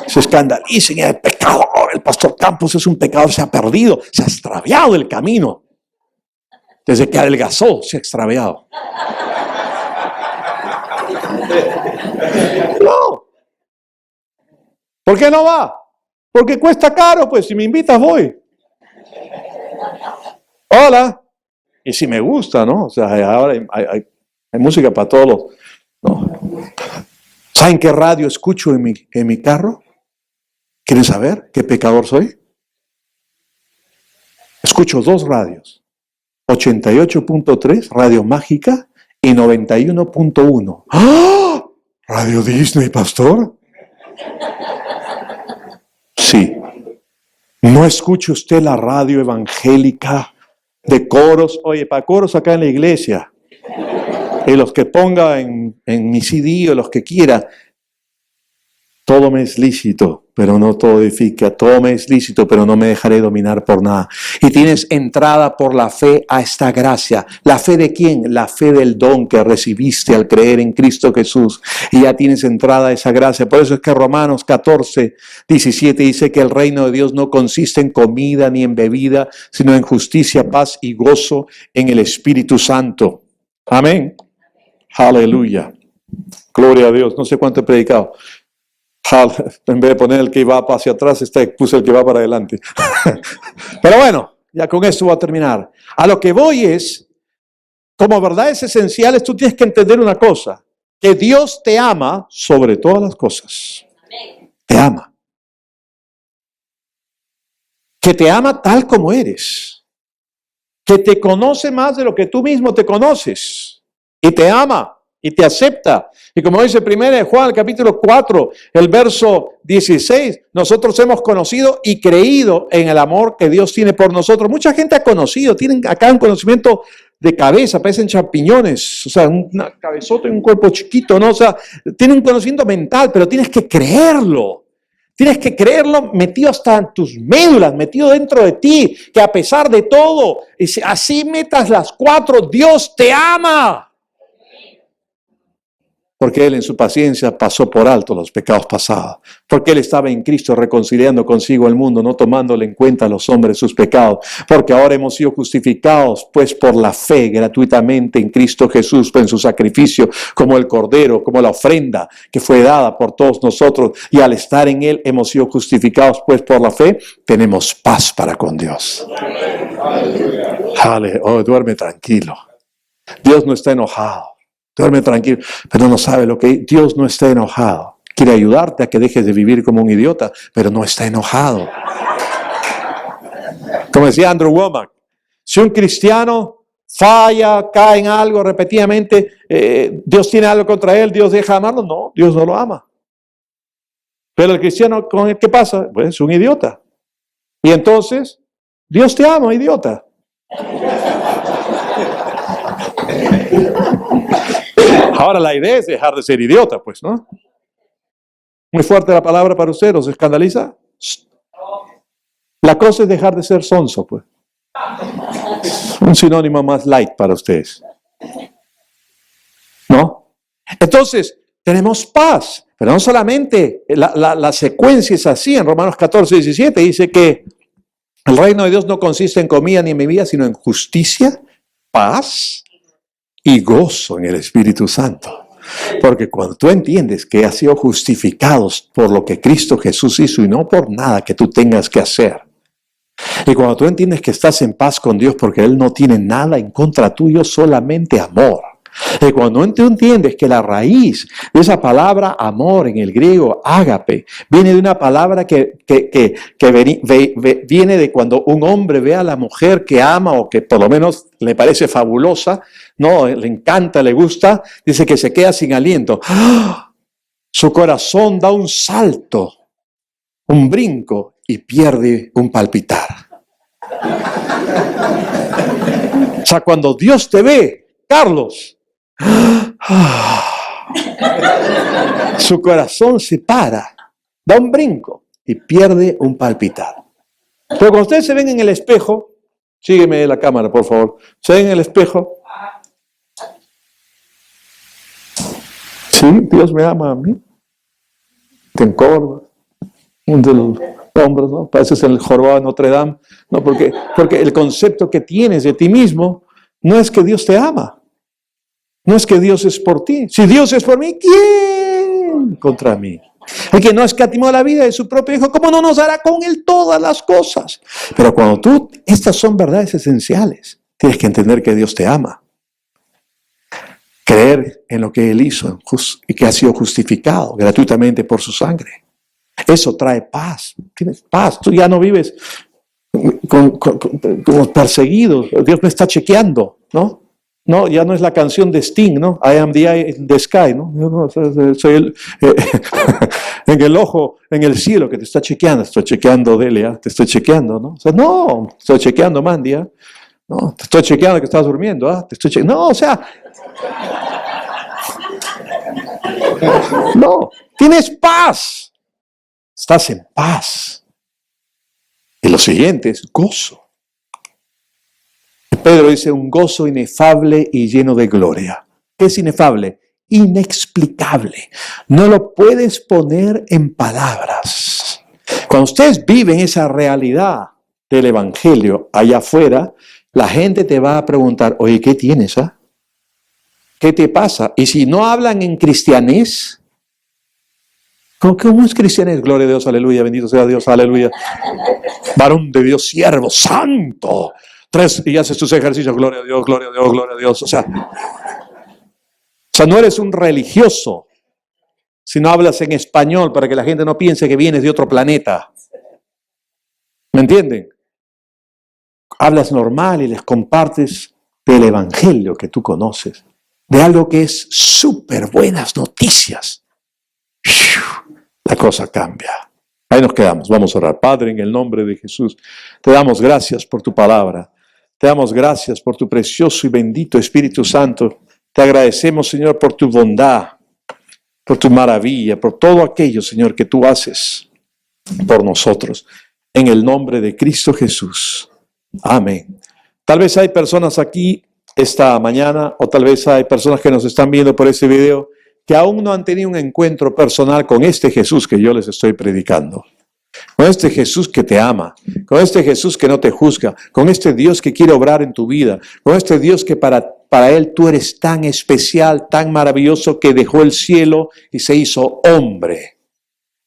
se escandalicen, el pecado, el pastor Campos es un pecador, se ha perdido, se ha extraviado el camino. Desde que adelgazó, se ha extraviado. No. ¿Por qué no va? Porque cuesta caro, pues si me invitas voy. Hola. Y si me gusta, ¿no? O sea, ahora hay música para todos los... ¿no? ¿Saben qué radio escucho en mi carro? ¿Quieren saber qué pecador soy? Escucho 2 radios. 88.3, Radio Mágica, y 91.1. ¡Ah! ¿Radio Disney, pastor? Sí. ¿No escucha usted la radio evangélica de coros? Oye, para coros acá en la iglesia. Y los que ponga en mi CD o los que quiera. Todo me es lícito, pero no todo edifica. Todo me es lícito, pero no me dejaré dominar por nada. Y tienes entrada por la fe a esta gracia. ¿La fe de quién? La fe del don que recibiste al creer en Cristo Jesús. Y ya tienes entrada a esa gracia. Por eso es que Romanos 14, 17 dice que el reino de Dios no consiste en comida ni en bebida, sino en justicia, paz y gozo en el Espíritu Santo. Amén. Aleluya. Gloria a Dios. No sé cuánto he predicado. En vez de poner el que va hacia atrás, puse el que va para adelante. Pero bueno, ya con esto voy a terminar. A lo que voy es, como verdades esenciales, tú tienes que entender una cosa, que Dios te ama sobre todas las cosas. Te ama. Que te ama tal como eres. Que te conoce más de lo que tú mismo te conoces. Y te ama. Y te acepta. Y como dice 1 Juan, capítulo 4, el verso 16, nosotros hemos conocido y creído en el amor que Dios tiene por nosotros. Mucha gente ha conocido, tienen acá un conocimiento de cabeza, parecen champiñones, o sea, una cabezota y un cuerpo chiquito, ¿no? O sea, tienen un conocimiento mental, pero tienes que creerlo. Tienes que creerlo metido hasta en tus médulas, metido dentro de ti, que a pesar de todo, así metas las 4, Dios te ama. Porque Él en su paciencia pasó por alto los pecados pasados. Porque Él estaba en Cristo reconciliando consigo el mundo, no tomándole en cuenta a los hombres sus pecados. Porque ahora hemos sido justificados, pues por la fe gratuitamente en Cristo Jesús, en su sacrificio, como el Cordero, como la ofrenda que fue dada por todos nosotros. Y al estar en Él hemos sido justificados, pues por la fe tenemos paz para con Dios. Aleluya. Oh, duerme tranquilo. Dios no está enojado. Duerme tranquilo, pero no sabe lo que Dios no está enojado. Quiere ayudarte a que dejes de vivir como un idiota, pero no está enojado. Como decía Andrew Womack, si un cristiano falla, cae en algo repetidamente, Dios tiene algo contra él, Dios deja de amarlo. No, Dios no lo ama. Pero el cristiano, ¿qué pasa? Pues es un idiota. Y entonces, Dios te ama, idiota. Ahora la idea es dejar de ser idiota, pues, ¿no? Muy fuerte la palabra para usted, ¿os escandaliza? La cosa es dejar de ser sonso, pues. Un sinónimo más light para ustedes. ¿No? Entonces, tenemos paz, pero no solamente la secuencia es así. En Romanos 14, 17 dice que el reino de Dios no consiste en comida ni en bebida, sino en justicia, paz y gozo en el Espíritu Santo. Porque cuando tú entiendes que has sido justificados por lo que Cristo Jesús hizo y no por nada que tú tengas que hacer, y cuando tú entiendes que estás en paz con Dios porque Él no tiene nada en contra tuyo, solamente amor. Y cuando tú entiendes que la raíz de esa palabra amor en el griego, ágape, viene de una palabra que viene de cuando un hombre ve a la mujer que ama o que por lo menos le parece fabulosa, no, le encanta, le gusta, dice que se queda sin aliento. ¡Ah! Su corazón da un salto, un brinco y pierde un palpitar. O sea, cuando Dios te ve, Carlos, su corazón se para, da un brinco y pierde un palpitar. Pero cuando ustedes se ven en el espejo, sígueme la cámara, por favor, se ven en el espejo. Sí, Dios me ama a mí. Te encorvas. Un de los hombros, ¿no? Pareces el jorobado de Notre Dame. No, porque el concepto que tienes de ti mismo no es que Dios te ama. No es que Dios es por ti. Si Dios es por mí, ¿quién contra mí? El que no escatimó la vida de su propio Hijo, ¿cómo no nos dará con Él todas las cosas? Pero cuando estas son verdades esenciales, tienes que entender que Dios te ama. Creer en lo que Él hizo y que ha sido justificado gratuitamente por su sangre. Eso trae paz. Tienes paz. Tú ya no vives como perseguido. Dios me está chequeando, ¿no? No, ya no es la canción de Sting, ¿no? I am the eye in the sky, ¿no? No, soy en el ojo, en el cielo que te está chequeando. Estoy chequeando, Delia, te estoy chequeando, ¿no? O sea, no, estoy chequeando, Mandia. No, te estoy chequeando que estás durmiendo, ¿ah? Te estoy chequeando. No, o sea, no, tienes paz. estás en paz. Y lo siguiente es gozo. Pedro dice un gozo inefable y lleno de gloria. ¿Qué es inefable? Inexplicable. No lo puedes poner en palabras. Cuando ustedes viven esa realidad del Evangelio allá afuera, la gente te va a preguntar, oye, ¿qué tienes? ¿Qué te pasa? Y si no hablan en cristianés, ¿cómo es cristianés? Gloria a Dios, aleluya, bendito sea Dios, aleluya. Varón de Dios, siervo, santo. 3, y haces tus ejercicios, gloria a Dios, gloria a Dios, gloria a Dios. O sea, no eres un religioso si no hablas en español para que la gente no piense que vienes de otro planeta. ¿Me entienden? Hablas normal y les compartes del Evangelio que tú conoces, de algo que es súper buenas noticias. La cosa cambia. Ahí nos quedamos. Vamos a orar. Padre, en el nombre de Jesús, te damos gracias por tu palabra. Te damos gracias por tu precioso y bendito Espíritu Santo. Te agradecemos, Señor, por tu bondad, por tu maravilla, por todo aquello, Señor, que tú haces por nosotros. En el nombre de Cristo Jesús. Amén. Tal vez hay personas aquí esta mañana, o tal vez hay personas que nos están viendo por este video, que aún no han tenido un encuentro personal con este Jesús que yo les estoy predicando. Con este Jesús que te ama, con este Jesús que no te juzga, con este Dios que quiere obrar en tu vida, con este Dios que para Él tú eres tan especial, tan maravilloso, que dejó el cielo y se hizo hombre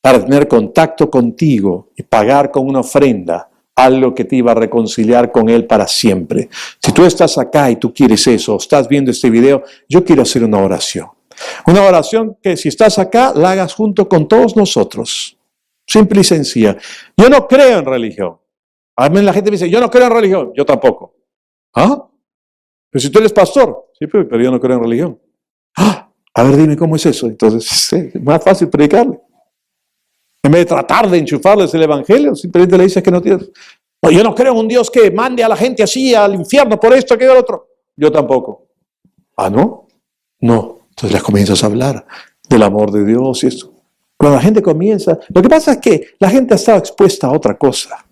para tener contacto contigo y pagar con una ofrenda algo que te iba a reconciliar con Él para siempre. Si tú estás acá y tú quieres eso, o estás viendo este video, yo quiero hacer una oración. Una oración que si estás acá, la hagas junto con todos nosotros. Simple y sencilla. Yo no creo en religión. A mí la gente me dice, yo no creo en religión. Yo tampoco. ¿Ah? Pero si tú eres pastor. Sí, pero yo no creo en religión. ¿Ah? A ver, dime cómo es eso. Entonces, es más fácil predicarle. En vez de tratar de enchufarles el evangelio, simplemente le dices que no tienes. No, yo no creo en un Dios que mande a la gente así al infierno por esto, aquello, otro. Yo tampoco. ¿Ah, no? No. Entonces les comienzas a hablar del amor de Dios y esto. Cuando la gente comienza, lo que pasa es que la gente ha estado expuesta a otra cosa.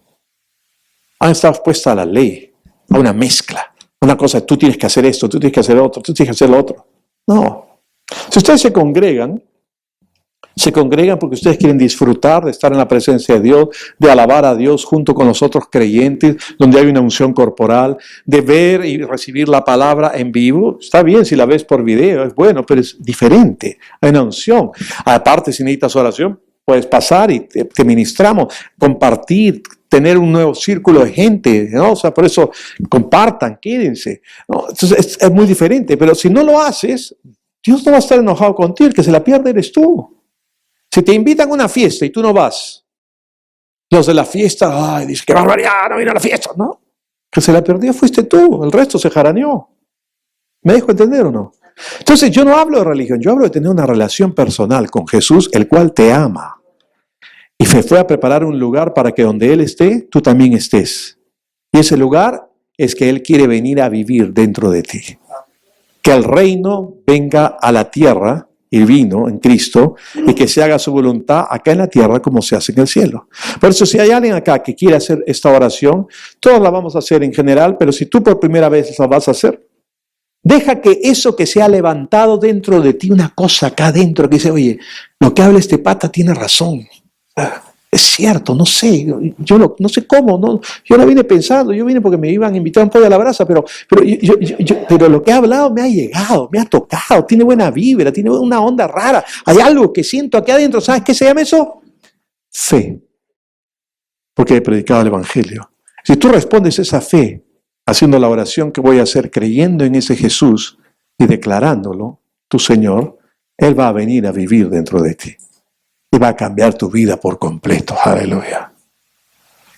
Han estado expuesta a la ley, a una mezcla. Una cosa, tú tienes que hacer esto, tú tienes que hacer otro, tú tienes que hacer lo otro. No. Si ustedes se congregan porque ustedes quieren disfrutar de estar en la presencia de Dios, de alabar a Dios junto con los otros creyentes, donde hay una unción corporal, de ver y recibir la palabra en vivo. Está bien si la ves por video, es bueno, pero es diferente. Hay una unción. Aparte, si necesitas oración, puedes pasar y te ministramos, compartir, tener un nuevo círculo de gente, ¿no? O sea, por eso compartan, quédense, ¿no? Entonces es muy diferente, pero si no lo haces, Dios no va a estar enojado contigo, el que se la pierde eres tú. Si te invitan a una fiesta y tú no vas, los de la fiesta, ay, dice, qué barbaridad, no vino a la fiesta, ¿no? Que se la perdió fuiste tú, el resto se jaraneó. ¿Me dejo entender o no? Entonces yo no hablo de religión, yo hablo de tener una relación personal con Jesús, el cual te ama. Y se fue a preparar un lugar para que donde Él esté, tú también estés. Y ese lugar es que Él quiere venir a vivir dentro de ti. Que el reino venga a la tierra, y vino en Cristo, y que se haga su voluntad acá en la tierra como se hace en el cielo. Por eso si hay alguien acá que quiere hacer esta oración, todos la vamos a hacer en general, pero si tú por primera vez la vas a hacer, deja que eso que se ha levantado dentro de ti, una cosa acá dentro que dice, oye, lo que habla este pata tiene razón. Es cierto, no sé, no sé cómo, no, yo no vine pensando, yo vine porque me iban a invitar un pollo a la brasa, pero lo que ha hablado me ha llegado, me ha tocado, tiene buena vibra, tiene una onda rara, hay algo que siento aquí adentro, ¿sabes qué se llama eso? Fe, porque he predicado el Evangelio. Si tú respondes esa fe, haciendo la oración que voy a hacer, creyendo en ese Jesús y declarándolo, tu Señor, Él va a venir a vivir dentro de ti. Y va a cambiar tu vida por completo. Aleluya.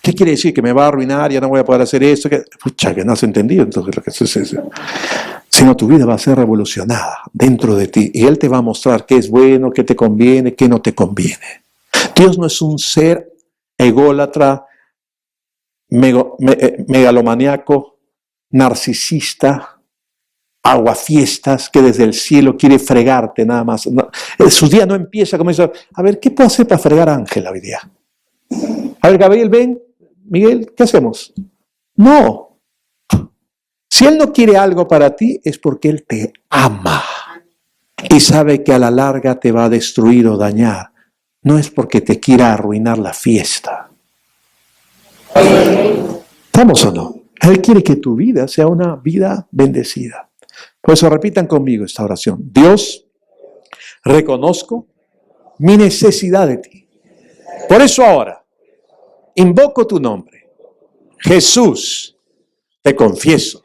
¿Qué quiere decir? ¿Que me va a arruinar? ¿Ya no voy a poder hacer esto? Pucha, que no has entendido entonces lo que es eso. Sino tu vida va a ser revolucionada dentro de ti. Y Él te va a mostrar qué es bueno, qué te conviene, qué no te conviene. Dios no es un ser ególatra, megalomaniaco, narcisista, aguafiestas, que desde el cielo quiere fregarte nada más. No, su día no empieza como dice, a ver, ¿qué puedo hacer para fregar a Ángela hoy día? A ver, Gabriel, ven. Miguel, ¿qué hacemos? No. Si Él no quiere algo para ti, es porque Él te ama. Y sabe que a la larga te va a destruir o dañar. No es porque te quiera arruinar la fiesta. ¿Estamos o no? Él quiere que tu vida sea una vida bendecida. Por eso repitan conmigo esta oración. Dios, reconozco mi necesidad de ti. Por eso ahora, invoco tu nombre. Jesús, te confieso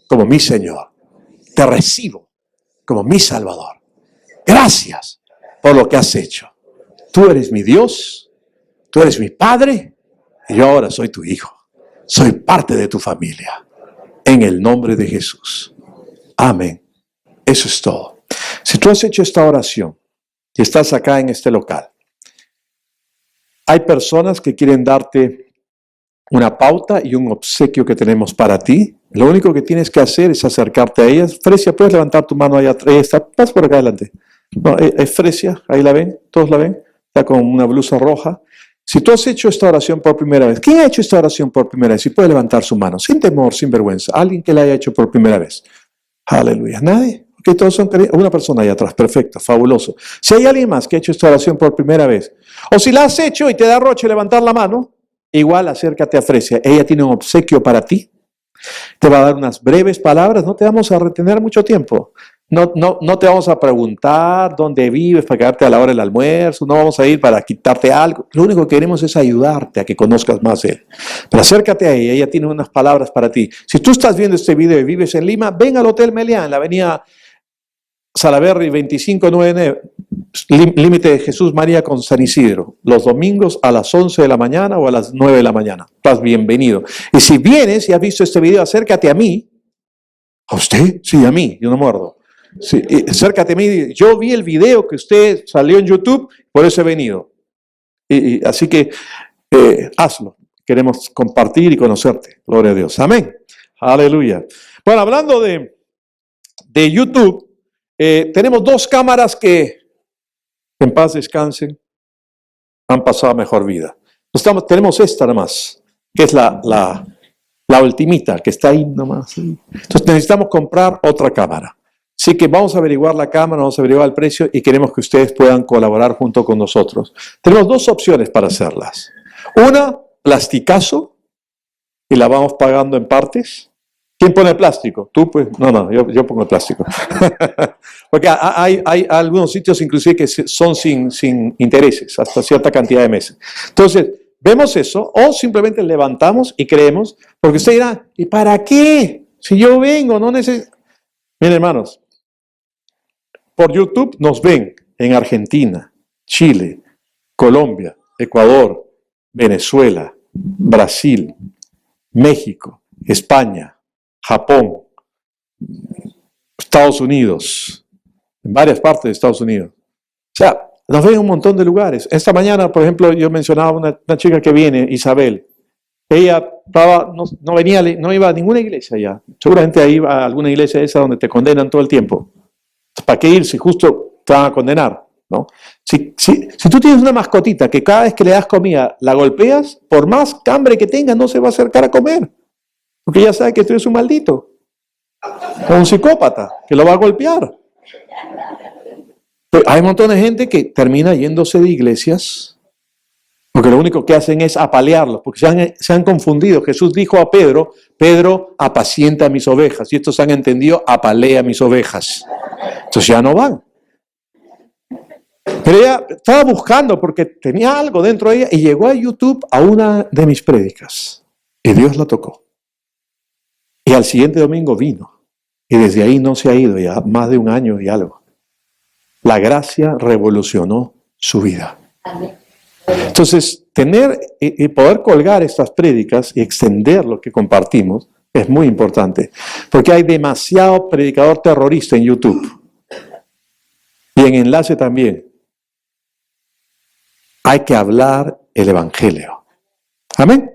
como mi Señor. Te recibo como mi Salvador. Gracias por lo que has hecho. Tú eres mi Dios, tú eres mi Padre, y yo ahora soy tu Hijo. Soy parte de tu familia. En el nombre de Jesús. Amén. Eso es todo. Si tú has hecho esta oración y estás acá en este local, hay personas que quieren darte una pauta y un obsequio que tenemos para ti. Lo único que tienes que hacer es acercarte a ellas. Fresia, ¿puedes levantar tu mano allá atrás? Está, pasa por acá adelante. No, es Fresia, ahí la ven, todos la ven. Está con una blusa roja. Si tú has hecho esta oración por primera vez, ¿quién ha hecho esta oración por primera vez? Si puede levantar su mano, sin temor, sin vergüenza. Alguien que la haya hecho por primera vez. Aleluya. ¿Nadie? Ok, todos son una persona allá atrás. Perfecto, fabuloso. Si hay alguien más que ha hecho esta oración por primera vez, o si la has hecho y te da roche levantar la mano, igual acércate a Fresia. Ella tiene un obsequio para ti. Te va a dar unas breves palabras. No te vamos a retener mucho tiempo. No te vamos a preguntar dónde vives para quedarte a la hora del almuerzo. No vamos a ir para quitarte algo. Lo único que queremos es ayudarte a que conozcas más de Él. Pero acércate a ella. Ella tiene unas palabras para ti. Si tú estás viendo este video y vives en Lima, ven al Hotel Meliá, en la avenida Salaberry 2599, límite de Jesús María con San Isidro, los domingos a las 11 de la mañana o a las 9 de la mañana. Estás bienvenido. Y si vienes y has visto este video, acércate a mí. ¿A usted? Sí, a mí. Yo no muerdo. Sí, acércate a mí. Yo vi el video que usted salió en YouTube, por eso he venido. Así que hazlo. Queremos compartir y conocerte. Gloria a Dios. Amén. Aleluya. Bueno, hablando de YouTube, tenemos dos cámaras que en paz descansen, han pasado mejor vida. Tenemos esta nada más, que es la ultimita, que está ahí nomás. Entonces necesitamos comprar otra cámara. Así que vamos a averiguar la cámara, vamos a averiguar el precio y queremos que ustedes puedan colaborar junto con nosotros. Tenemos dos opciones para hacerlas. Una, plasticazo, y la vamos pagando en partes. ¿Quién pone el plástico? Tú, pues. No, yo pongo el plástico. Porque hay algunos sitios inclusive que son sin intereses, hasta cierta cantidad de meses. Entonces, vemos eso, o simplemente levantamos y creemos, porque usted dirá, ¿y para qué? Si yo vengo, no necesito. Miren, hermanos, por YouTube nos ven en Argentina, Chile, Colombia, Ecuador, Venezuela, Brasil, México, España, Japón, Estados Unidos, en varias partes de Estados Unidos. O sea, nos ven en un montón de lugares. Esta mañana, por ejemplo, yo mencionaba una chica que viene, Isabel. Ella no iba a ninguna iglesia ya. Seguramente ahí va a alguna iglesia esa donde te condenan todo el tiempo. ¿Para qué ir si justo te van a condenar? ¿No? Si tú tienes una mascotita que cada vez que le das comida la golpeas, por más hambre que tenga, no se va a acercar a comer. Porque ya sabe que tú eres un maldito. O un psicópata que lo va a golpear. Pero hay un montón de gente que termina yéndose de iglesias porque lo único que hacen es apalearlos, porque se han confundido. Jesús dijo a Pedro, apacienta mis ovejas. Y estos han entendido, apalea mis ovejas. Entonces ya no van. Pero ella estaba buscando porque tenía algo dentro de ella y llegó a YouTube a una de mis prédicas. Y Dios la tocó. Y al siguiente domingo vino. Y desde ahí no se ha ido ya más de un año y algo. La gracia revolucionó su vida. Entonces, tener y poder colgar estas prédicas y extender lo que compartimos es muy importante. Porque hay demasiado predicador terrorista en YouTube. Y en enlace también. Hay que hablar el evangelio. Amén.